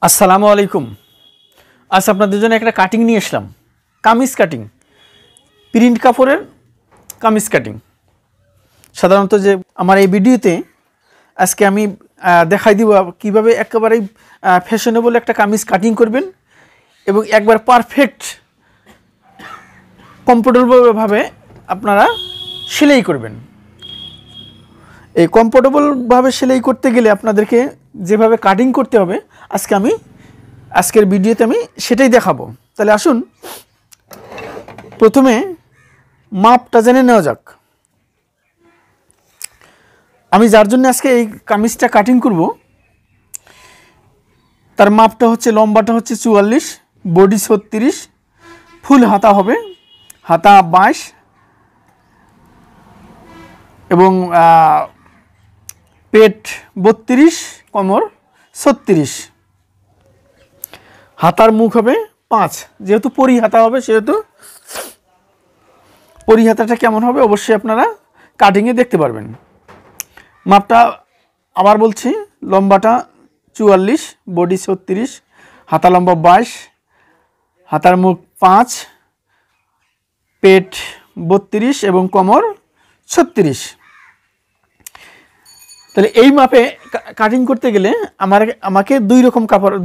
আসসালামু আলাইকুম। আজ আপনাদের জন্য একটা কাটিং নিয়ে আসলাম, কামিজ কাটিং, প্রিন্ট কাপড়ের কামিজ কাটিং। সাধারণত যে আমার এই ভিডিওতে আজকে আমি দেখাই দিব কীভাবে একেবারেই ফ্যাশনেবল একটা কামিজ কাটিং করবেন এবং একবার পারফেক্ট কমফোর্টেবলভাবে আপনারা সেলাই করবেন। এই কমফোর্টেবলভাবে সেলাই করতে গেলে আপনাদেরকে যেভাবে কাটিং করতে হবে আজকের ভিডিওতে আমি সেটাই দেখাবো। তাহলে আসুন প্রথমে মাপটা জেনে নেওয়া যাক। আমি যার জন্য আজকে এই কামিজটা কাটিং করব তার মাপটা হচ্ছে, লম্বাটা হচ্ছে 44, বডি 36, ফুল হাতা হবে, হাতা 22 এবং পেট 32, কোমর 36, হাতার মুখ হবে 5। যেহেতু পরি হাতা হবে সেহেতু পরি হাতাটা কেমন হবে অবশ্যই আপনারা কাটিংয়ে দেখতে পারবেন। মাপটা আবার বলছি, লম্বাটা 44, বডি 36, হাতা লম্বা 22, হাতার মুখ 5, পেট 32 এবং কোমর 36। তাহলে এই মাপে কাটিং করতে গেলে আমাকে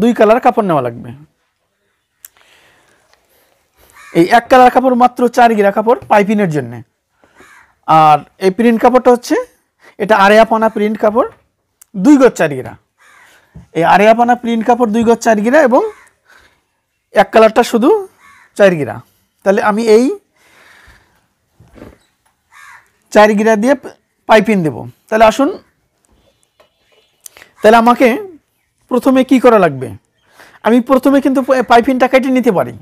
দুই কালার কাপড় নেওয়া লাগবে। এই এক কালার কাপড় মাত্র 4 গিরা কাপড় পাইপিনের জন্য। আর এই প্রিন্ট কাপড়টা হচ্ছে, এটা আড়াইয়াপানা প্রিন্ট কাপড়, 2 গজ 4 গিরা। এই আড়াইয়াপানা প্রিন্ট কাপড় 2 গজ 4 গিরা এবং এক কালারটা শুধু 4 গিরা। তাহলে আমি এই 4 গিরা দিয়ে পাইপিন দেব। তাহলে আসুন, তাহলে আমাকে প্রথমে কি করা লাগবে? আমি প্রথমে কিন্তু পাইপিনটা কেটে নিতে পারি।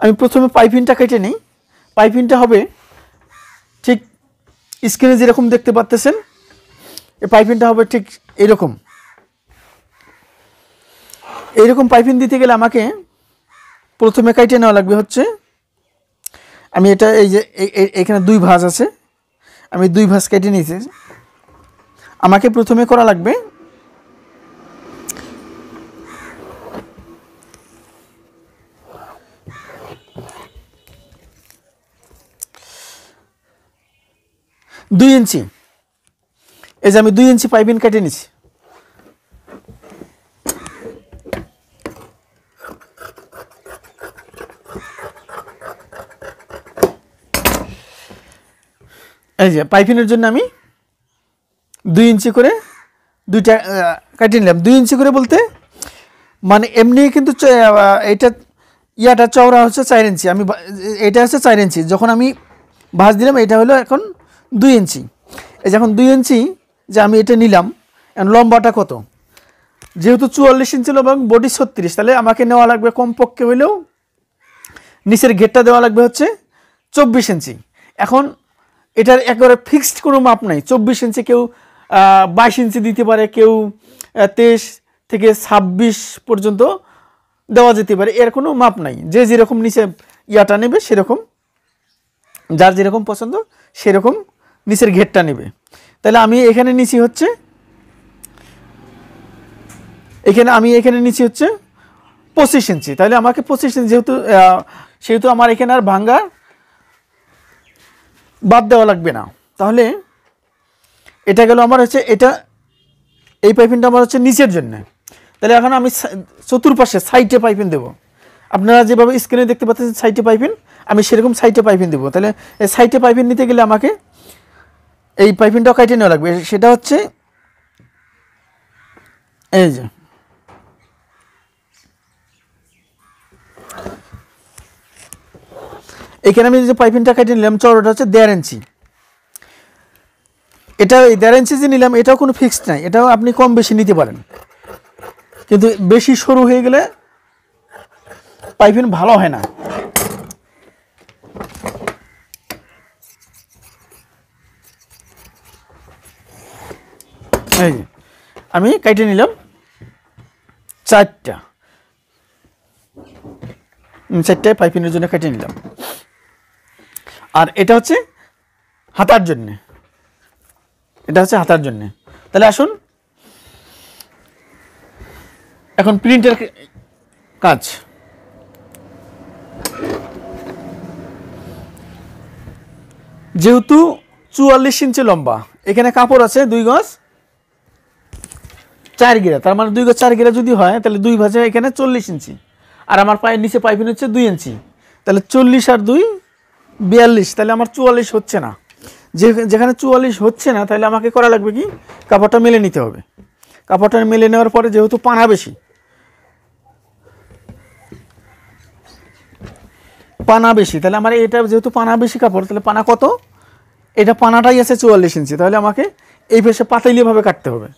আমি প্রথমে পাইপিনটা কেটে নিই। পাইপিনটা হবে ঠিক স্ক্রিনে যেরকম দেখতে পাচ্ছেন, এই পাইপিনটা হবে ঠিক এইরকম পাইপিন দিতে গেলে আমাকে প্রথমে কেটে নেওয়া লাগবে হচ্ছে, আমি এটা এই যে এখানে 2 ভাঁজ আছে, আমি 2 ভাঁজ কেটে নিয়েছি। আমাকে প্রথমে করা লাগবে দুই ইঞ্চি। এই যে আমি 2 ইঞ্চি পাইপিন কেটে নিছি। এই যে পাইপিনের জন্য আমি 2 ইঞ্চি করে দুইটা কেটে নিলাম। 2 ইঞ্চি করে বলতে মানে এমনি কিন্তু ইয়াটা চওড়া হচ্ছে 4 ইঞ্চি, এটা হচ্ছে 4 ইঞ্চি। যখন আমি ভাঁজ দিলাম এটা হলো এখন 2 ইঞ্চি। এই যখন 2 ইঞ্চি যে আমি এটা নিলাম, লম্বাটা কত? যেহেতু 44 ইঞ্চি এবং বডি 36, তাহলে আমাকে নেওয়া লাগবে কমপক্ষে হইলেও নিচের ঘেরটা দেওয়া লাগবে হচ্ছে 24 ইঞ্চি। এখন এটার একেবারে ফিক্সড কোনো মাপ নাই। 24 ইঞ্চি কেউ 22 ইঞ্চি দিতে পারে, কেউ 23 থেকে 26 পর্যন্ত দেওয়া যেতে পারে, এর কোনো মাপ নাই। যে যেরকম নিচে ইয়াটা নেবে সেরকম, যার যেরকম পছন্দ সেরকম নিচের ঘেরটা নেবে। তাহলে আমি এখানে নিচে হচ্ছে, এখানে নিচে হচ্ছে 25 ইঞ্চি। তাহলে আমাকে 25 ইঞ্চি সেহেতু আমার এখানে আর ভাঙ্গা বাদ দেওয়া লাগবে না। তাহলে এটা গেল আমার হচ্ছে, এই পাইপিনটা আমার হচ্ছে নিচের জন্য। তাহলে এখন আমি চতুর্পাশে সাইডে পাইপিন দেব। আপনারা যেভাবে স্ক্রিনে দেখতে পাচ্ছেন সাইডে পাইপিন, আমি সেরকম সাইডে পাইপিন দেবো। তাহলে এই সাইডে পাইপিন নিতে গেলে আমাকে এই পাইপিনটাও কেটে নেওয়া লাগবে। সেটা হচ্ছে এই যে এখানে আমি যে পাইপিনটা কেটে নিলাম, চওড়াটা হচ্ছে 1.5 ইঞ্চি। এটা এই 1.5 ইঞ্চি যে নিলাম এটাও কোনো ফিক্সড নাই, এটাও আপনি কম বেশি নিতে পারেন। কিন্তু বেশি সরু হয়ে গেলে পাইপিন ভালো হয় না। এই যে আমি কেটে নিলাম 4টায় পাইপিনের জন্য কেটে নিলাম। আর এটা হচ্ছে হাতার জন্য, তাহলে আসুন এখন প্রিন্টের কাজ। যেহেতু 44 ইঞ্চি লম্বা, এখানে কাপড় আছে 2 গজ 4 গিরা, তার মানে 2 গজ 4 গিরা যদি হয় তাহলে 2 ভাজে এখানে 40 ইঞ্চি, আর আমার পায়ের নিচে পাইপিং হচ্ছে 2 ইঞ্চি, তাহলে 40 আর 2 42, তাহলে আমার 44 হচ্ছে না। যেখানে 44 হচ্ছে না তাহলে আমাকে করা লাগবে কি, কাপড়টা মেলে নিতে হবে। কাপড়টা মেলে নেওয়ার পরে যেহেতু পানা বেশি, তাহলে আমার এটা যেহেতু পানা বেশি কাপড়, তাহলে পানা কত, এটা পানাটাই আছে 44 ইঞ্চি, তাহলে আমাকে এই পাশে পাতাইলিভাবে কাটতে হবে।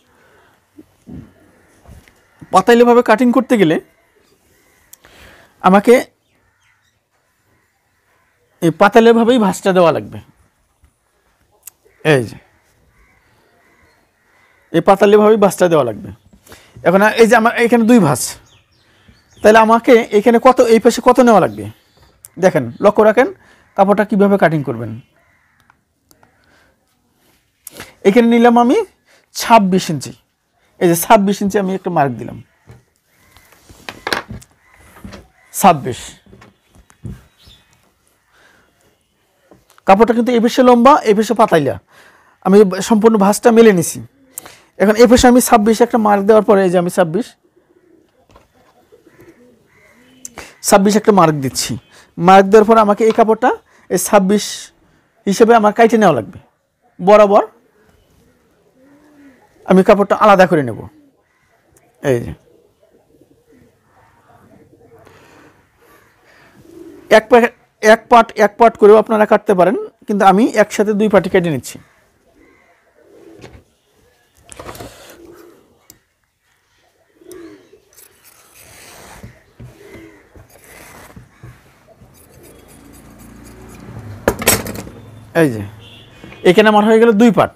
পাতাইলিভাবে কাটিং করতে গেলে আমাকে এই পাতাইলিভাবেই ভাঁজটা দেওয়া লাগবে। এই যে এই পাতাইলিভাবেই ভাঁজটা দেওয়া লাগবে। এখন এই যে আমার এখানে 2 ভাঁজ, তাহলে আমাকে এখানে কত, এই পাশে কত নেওয়া লাগবে দেখেন, লক্ষ্য রাখেন কাপড়টা কিভাবে কাটিং করবেন। এখানে নিলাম আমি 26 ইঞ্চি, এই যে 26 ইঞ্চি আমি একটা মার্ক দিলাম, 26। কাপড়টা কিন্তু এই পাশে লম্বা, এই পাশে পাতাইলা, আমি সম্পূর্ণ ভাঁজটা মেলে নিছি। এখন এই পাশে আমি 26 একটা মার্ক দেওয়ার পরে এই যে আমি 26 একটা মার্ক দিচ্ছি। মার্ক দেওয়ার পর আমাকে এই কাপড়টা এই 26 হিসেবে আমার কাইটে নেওয়া লাগবে। বরাবর আমি কাপড়টা আলাদা করে নেব। এই যে এক পার্ট করেও আপনারা কাটতে পারেন, কিন্তু আমি একসাথে 2 পার্টি কেটে নিচ্ছি। এই যে এখানে আমার হয়ে গেল 2 পার্ট,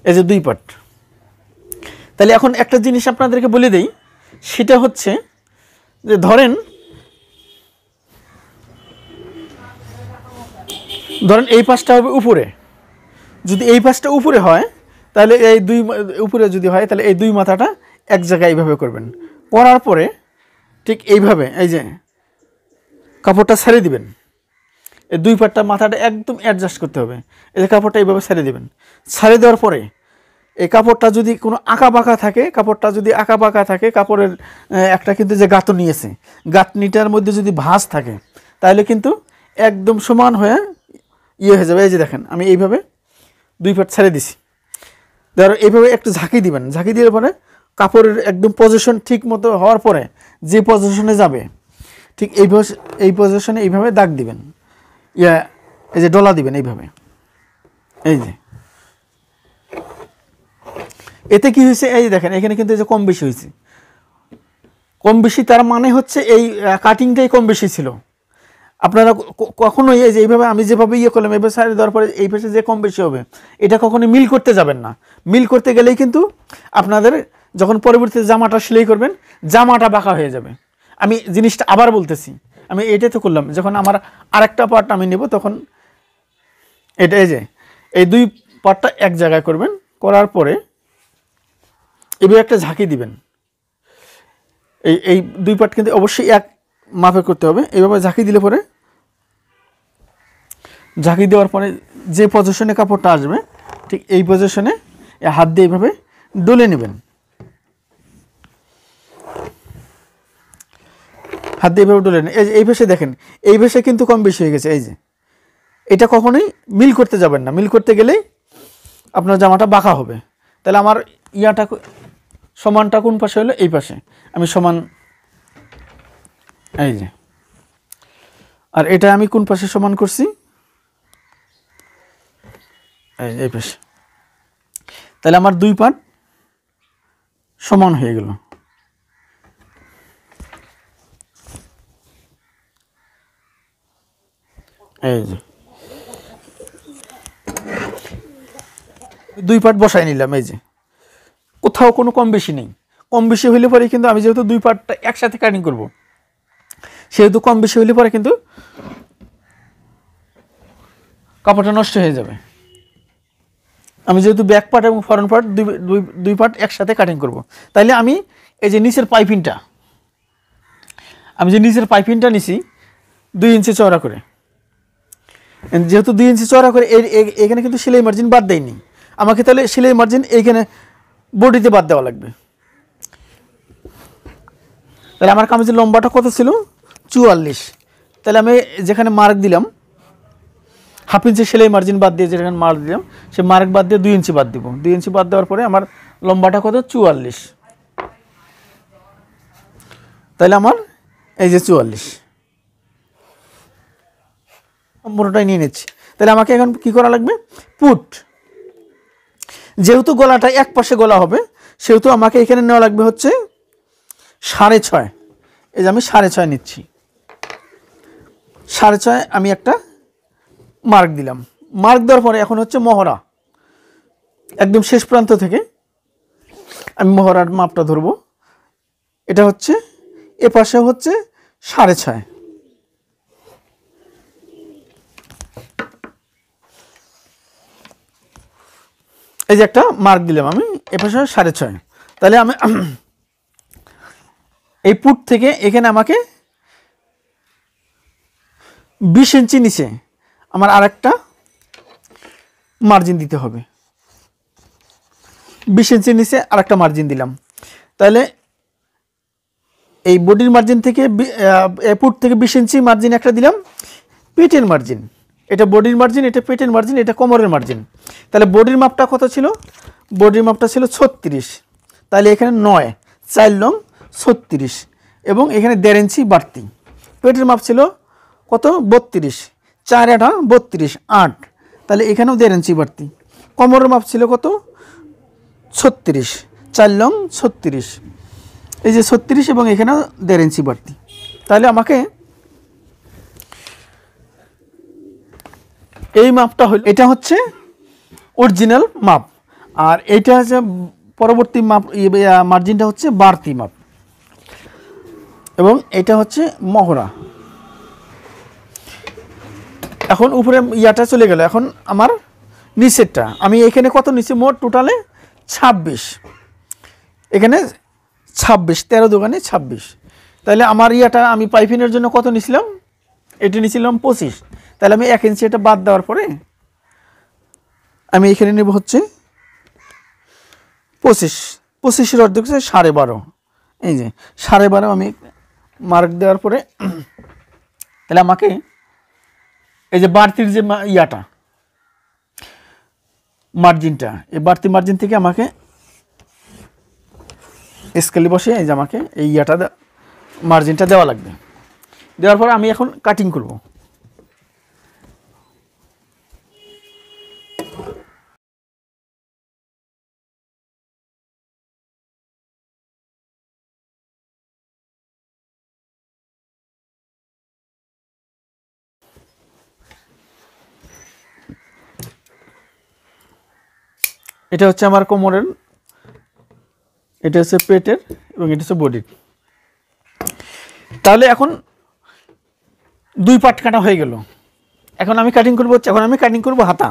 এই যে 2 পার্ট। তাহলে এখন একটা জিনিস আপনাদেরকে বলে দেই, সেটা হচ্ছে যে ধরেন এই পাশটা হবে উপরে, যদি এই পাশটা উপরে হয় তাহলে এই 2 উপরে যদি হয় তাহলে এই 2 মাথাটা এক জায়গায় এইভাবে করবেন, করার পরে ঠিক এইভাবে এই যে কাপড়টা ছেড়ে দিবেন। এই 2 পাটটা মাথাটা একদম অ্যাডজাস্ট করতে হবে। এই যে কাপড়টা এইভাবে ছেড়ে দিবেন, ছেড়ে দেওয়ার পরে এই কাপড়টা যদি কোনো আঁকা বাঁকা থাকে, কাপড়ের একটা কিন্তু যে গাঁথনি আছে, গাঁথনিটার মধ্যে যদি ভাঁজ থাকে তাহলে কিন্তু একদম সমান হয়ে হয়ে যাবে। এই যে দেখেন আমি এইভাবে 2 পাট ছেড়ে দিছি, ধরো এইভাবে একটু ঝাঁকি দিবেন, ঝাঁকি দেওয়ার পরে কাপড়ের একদম পজিশন ঠিক মতো হওয়ার পরে যে পজিশনে যাবে ঠিক এই পজিশনে এইভাবে দাগ দিবেন, এই যে ডলা দিবেন এইভাবে। এই যে এতে কি হয়েছে, এই যে দেখেন এখানে কিন্তু এই যে কম বেশি হয়েছে, কম বেশি তার মানে হচ্ছে এই কাটিংটাই কম বেশি ছিল। আপনারা কখনোই এই যে এইভাবে আমি যেভাবে করলাম এইভাবে সাইড দেওয়ার পরে এই পাশে যে কম বেশি হবে এটা কখনোই মিল করতে যাবেন না। মিল করতে গেলেই কিন্তু আপনাদের যখন পরবর্তীতে জামাটা সেলাই করবেন জামাটা বাঁকা হয়ে যাবে। আমি জিনিসটা আবার বলতেছি, আমি এটাই তো করলাম, যখন আমার আরেকটা পার্ট আমি নেব তখন এটা এই যে এই 2 পার্টটা এক জায়গায় করবেন, করার পরে এভাবে একটা ঝাঁকি দিবেন। এই 2 পার্ট কিন্তু অবশ্যই এক মাপে করতে হবে। এইভাবে ঝাঁকি দিলে পরে, ঝাঁকি দেওয়ার পরে যে পজিশনে কাপড়টা আসবে ঠিক এই পজিশনে হাত দিয়ে এইভাবে ডলে নেবেন, হাত দিয়ে এইভাবে ডলে নেন। এই পাশে দেখেন এই পাশে কিন্তু কম বেশি হয়ে গেছে। এই যে এটা কখনোই মিল করতে যাবেন না, মিল করতে গেলেই আপনার জামাটা বাঁকা হবে। তাহলে আমার সমানটা কোন পাশে হলো, এই পাশে আমি সমান, এই যে, আর এটা আমি কোন পাশে সমান করছি, এই পাশে। তাহলে আমার 2 পার্ট সমান হয়ে গেল। এই যে 2 পার্ট বসাই নিলাম। এই যে কোথাও কোনো কম বেশি নেই, কম বেশি হইলে পরে কিন্তু আমি যেহেতু 2 পার্টটা একসাথে কাটিং করব সেহেতু কম বেশি হইলে পরে কিন্তু কাপড়টা নষ্ট হয়ে যাবে। আমি যেহেতু ব্যাক পার্ট এবং ফ্রন্ট পার্ট 2 পার্ট একসাথে কাটিং করব, তাইলে আমি এই যে নিচের পাইপিংটা, আমি যে নিচের পাইপিংটা নিছি 2 ইঞ্চি চওড়া করে, যেহেতু 2 ইঞ্চি চওড়া করে এখানে কিন্তু সেলাই মার্জিন বাদ দেয়নি, আমাকে তাহলে সেলাই মার্জিন এইখানে বডিতে বাদ দেওয়া লাগবে। তাহলে আমার কামিজের লম্বাটা কত ছিল 44, তাহলে আমি যেখানে মার্ক দিলাম হাফ ইঞ্চি সেলাই মার্জিন বাদ দিয়ে যেখানে মার্ক দিলাম সে মার্ক বাদ দিয়ে 2 ইঞ্চি বাদ দিব, 2 ইঞ্চি বাদ দেওয়ার পরে আমার লম্বাটা কত 44, তাহলে আমার এই যে 44 পুরোটাই নিয়ে নিচ্ছি। তাহলে আমাকে এখন কি করা লাগবে, পুট, যেহেতু গলাটা এক পাশে গলা হবে সেহেতু আমাকে এখানে নেওয়া লাগবে হচ্ছে 6.5, এই যে আমি 6.5 নিচ্ছি, 6.5 আমি একটা মার্ক দিলাম। মার্ক দেওয়ার পরে এখন হচ্ছে মহড়া, একদম শেষ প্রান্ত থেকে আমি মহড়ার মাপটা ধরবো, এটা হচ্ছে এ পাশে হচ্ছে 6.5, এই যে একটা মার্ক দিলাম আমি এ পাশে 6.5, তাহলে আমি এই পুট থেকে এখানে আমাকে 20 ইঞ্চি নিচে আমার আরেকটা মার্জিন দিতে হবে, 20 ইঞ্চি নিচে আরেকটা মার্জিন দিলাম। তাহলে এই বডির মার্জিন থেকে পুট থেকে 20 ইঞ্চি মার্জিন একটা দিলাম, পেটের মার্জিন, এটা বডির মার্জিন, এটা পেটের মার্জিন, এটা কোমরের মার্জিন। তাহলে বডির মাপটা কত ছিল, বডির মাপটা ছিল 36, তাহলে এখানে 9, 4 লং 36 এবং এখানে 1.5 ইঞ্চি বাড়তি। পেটের মাপ ছিল কত 32, 4 8 32 8, তাহলে এখানেও 1.5 ইঞ্চি বাড়তি। কোমরের মাপ ছিল কত 36, 4 লং 36, এই যে 36 এবং এখানেও 1.5 ইঞ্চি বাড়তি। তাহলে আমাকে এই মাপটা হল, এটা হচ্ছে অরিজিনাল মাপ, আর এইটা হচ্ছে পরবর্তী মাপ, মার্জিনটা হচ্ছে বাড়তি মাপ এবং এটা হচ্ছে মহড়া। এখন উপরে ইয়াটা চলে গেল, এখন আমার নিচেরটা আমি এখানে কত নিচে মোট টোটালে 26, এখানে 26, 13 দোকানে 26, তাহলে আমার ইয়াটা আমি পাইপিনের জন্য কত নিছিলাম, এটি নিছিলাম 25, তাহলে আমি 1 ইঞ্চি এটা বাদ দেওয়ার পরে আমি এখানে নেব হচ্ছে 25, 25-এর অর্ধেক হচ্ছে 12.5, এই যে 12.5 আমি মার্ক দেওয়ার পরে তাহলে আমাকে এই যে বাড়তির যে ইয়াটা মার্জিনটা, এই বাড়তি মার্জিন থেকে আমাকে স্কেলে বসে এই যে আমাকে এই ইয়াটা মার্জিনটা দেওয়া লাগবে। দেওয়ার পরে আমি এখন কাটিং করব। এটা হচ্ছে আমার কোমরের, এটা হচ্ছে পেটের এবং এটা হচ্ছে বডির। তাহলে এখন 2 পার্ট কাটা হয়ে গেল। এখন আমি কাটিং করব, এখন আমি কাটিং করব হাতা।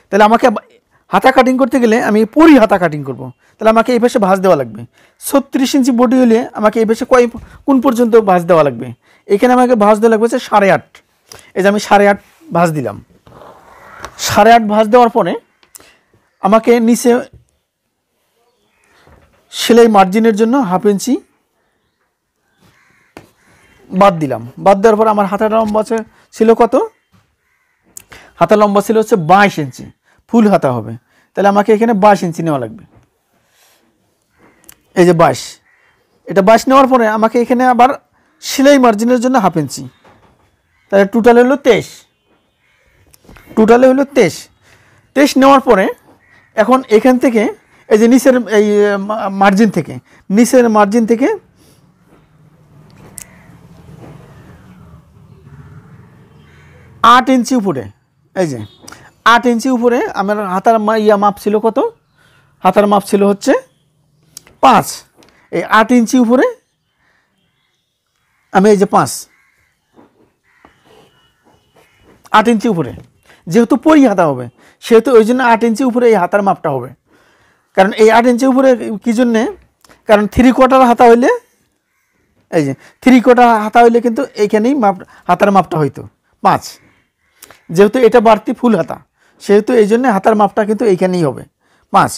তাহলে আমাকে হাতা কাটিং করতে গেলে আমি পরি হাতা কাটিং করব, তাহলে আমাকে এই পাশে ভাঁজ দেওয়া লাগবে। 36 ইঞ্চি বডি হলে আমাকে এই পাশে কোন পর্যন্ত ভাঁজ দেওয়া লাগবে, এখানে আমাকে ভাঁজ দেওয়া লাগবে হচ্ছে 8.5, এই যে আমি 8.5 ভাঁজ দিলাম। 8.5 ভাঁজ দেওয়ার পরে আমাকে নিচে সেলাই মার্জিনের জন্য 1/2 ইঞ্চি বাদ দিলাম। বাদ দেওয়ার পর আমার হাতার লম্বা ছিল কত, হাতা লম্বা ছিল হচ্ছে 22 ইঞ্চি, ফুল হাতা হবে, তাহলে আমাকে এখানে 22 ইঞ্চি নেওয়া লাগবে। এই যে 22, এটা 22 নেওয়ার পরে আমাকে এখানে আবার সেলাই মার্জিনের জন্য 1/2 ইঞ্চি, তাহলে টোটালে হলো 23, টোটালে হলো 23। 23 নেওয়ার পরে এখন এখান থেকে এই যে নিচের এই মার্জিন থেকে, নিচের মার্জিন থেকে 8 ইঞ্চি উপরে, এই যে 8 ইঞ্চি উপরে আমার হাতার মাপ ছিল কত, হাতার মাপ ছিল হচ্ছে 5, এই 8 ইঞ্চি উপরে আমি এই যে 8 ইঞ্চি উপরে, যেহেতু পরি হাতা হবে সেহেতু ওই জন্য 8 ইঞ্চি উপরে এই হাতার মাপটা হবে। কারণ এই 8 ইঞ্চি উপরে কী জন্যে, কারণ 3/4 হাতা হইলে এই যে 3/4 হাতা হইলে কিন্তু এইখানেই মাপ হাতার মাপটা হইতো 5, যেহেতু এটা বাড়তি ফুল হাতা সেহেতু এই জন্য হাতার মাপটা কিন্তু এইখানেই হবে 5,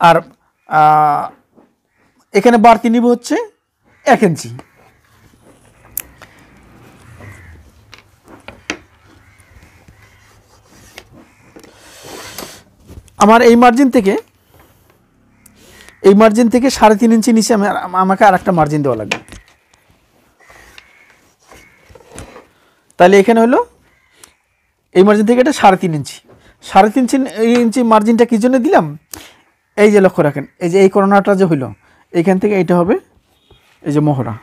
আর এখানে বাড়তি নিব হচ্ছে 1 ইঞ্চি। আমার এই মার্জিন থেকে 3.5 ইঞ্চি নিচে আমাকে আর একটা মার্জিন দেওয়া লাগবে। তাহলে এখানে হলো এই মার্জিন থেকে এটা 3.5 ইঞ্চি। 3.5 ইঞ্চি মার্জিনটা কি জন্য দিলাম, এই যে লক্ষ্য রাখেন, এই যে এই কর্নারটা যে হইলো এইখান থেকে এইটা হবে এই যে মহড়া।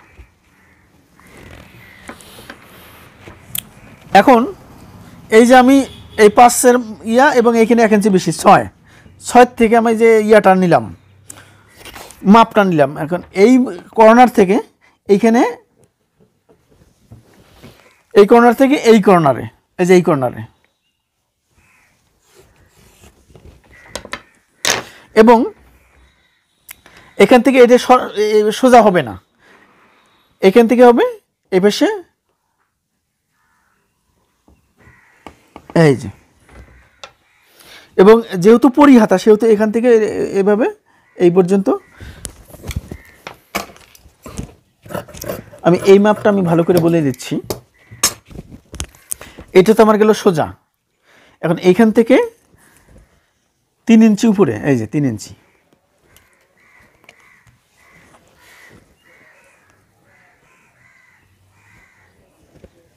এখন এই যে আমি এই পাশের এবং এইখানে 1 ইঞ্চি বেশি 6 থেকে আমি যে ইয়াটা নিলাম, মাপটা নিলাম। এখন এই কর্নার থেকে এইখানে, এই কর্নার থেকে এই কর্নারে, এই যে এই কর্নারে, এবং এখান থেকে এটা সোজা হবে না, এখান থেকে হবে এই পাশে এই যে, এবং যেহেতু পরি হাতা সেহেতু এখান থেকে এভাবে এই পর্যন্ত। আমি এই মাপটা আমি ভালো করে বলে দিচ্ছি, এটা তো আমার গেল সোজা। এখন এইখান থেকে 3 ইঞ্চি উপরে, এই যে 3 ইঞ্চি,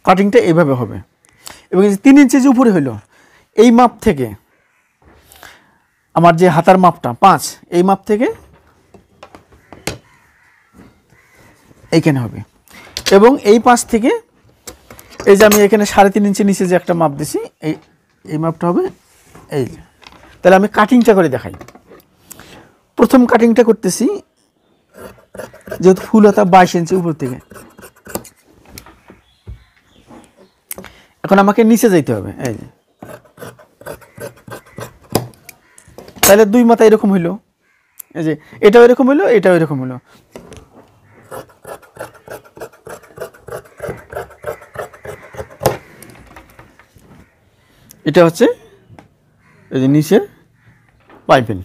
কাটিংটা এইভাবে হবে। এবং এই যে 3 ইঞ্চি যে উপরে হইল, এই মাপ থেকে আমার যে হাতার মাপটা 5, এই মাপ থেকে এইখানে হবে। এবং এই 5 থেকে এই যে আমি এখানে 3.5 ইঞ্চি নিচে যে একটা মাপ দিছি, এই মাপটা হবে এই যে। তাহলে আমি কাটিংটা করে দেখাই। প্রথম কাটিংটা করতেছি, যেহেতু ফুল হাতা 22 ইঞ্চি উপর থেকে, এখন আমাকে নিচে যাইতে হবে এই যে। তাহলে 2 মাথা এরকম হইলো, এই যে এটাও এরকম হইলো, এটাও এরকম হইলো। এটা হচ্ছে এই যে নিচের পাইপিং।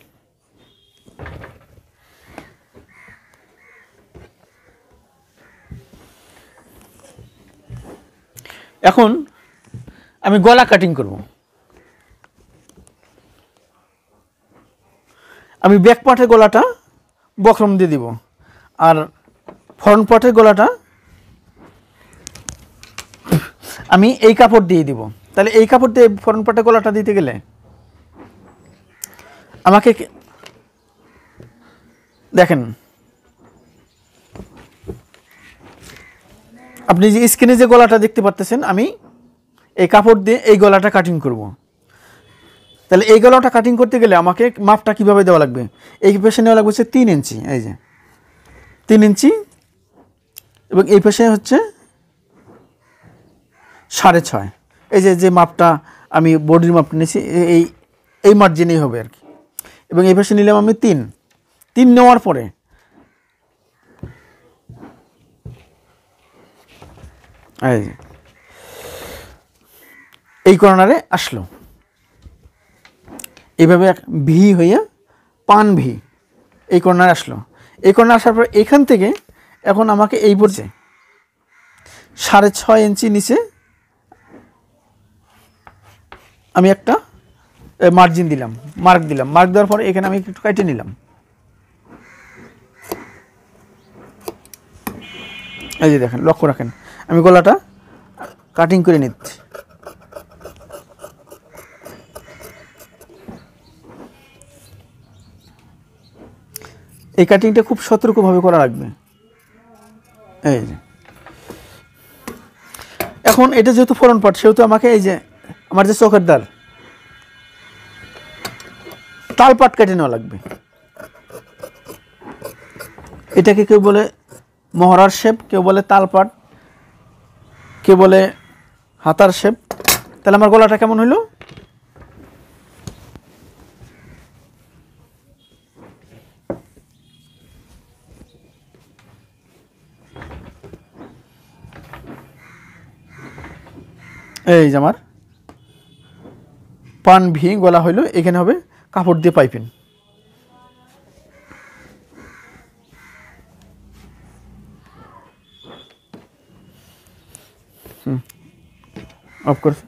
এখন আমি গলা কাটিং করব। আমি ব্যাক পার্টের গলাটা বক্রম দিয়ে দিব, আর ফ্রন্ট পার্টের গলাটা আমি এই কাপড় দিয়ে দিব। তাহলে এই কাপড় দিয়ে ফ্রন্ট পার্টের গলাটা দিতে গেলে আমাকে দেখেন, আপনি যে স্ক্রিনে যে গলাটা দেখতে পাচ্ছেন, আমি এই কাপড় দিয়ে এই গলাটা কাটিং করব। তাহলে এই গলাটা কাটিং করতে গেলে আমাকে মাপটা কিভাবে দেওয়া লাগবে, এই পাশে নেওয়া লাগবে হচ্ছে 3 ইঞ্চি, এই যে 3 ইঞ্চি, এবং এই পাশে হচ্ছে 6.5। এই যে মাপটা আমি বডির মাপ নিয়েছি এই মার্জিনেই হবে আর কি। এবং এই পাশে নিলাম আমি 3 নেওয়ার পরে এই কর্নারে আসলো, এইভাবে ভি হইয়া পান ভি এই কর্নারে আসলো। এই কর্নার আসার পর এখান থেকে এখন আমাকে এই পড়ছে 6.5 ইঞ্চি নিচে আমি একটা মার্জিন দিলাম, মার্ক দিলাম। মার্ক দেওয়ার পরে এখানে আমি একটু কেটে নিলাম, এই যে দেখেন, লক্ষ্য রাখেন আমি গলাটা কাটিং করে নিচ্ছি। এই কাটিংটা খুব সতর্কভাবে করা লাগবে। এই যে এখন এটা যেহেতু ফ্রন্ট পার্ট সেহেতু আমাকে এই যে আমার যে চোখের তাল পাট কেটে নেওয়া লাগবে। এটাকে কেউ বলে মহড়ার শেপ, কেউ বলে তালপাট, কেউ বলে হাতার শেপ। তাহলে আমার গলাটা কেমন হইল, এই যে আমার পান ভি গলা হইলো, এখানে হবে কাপড় দিয়ে পাইপিং। অফ করছি।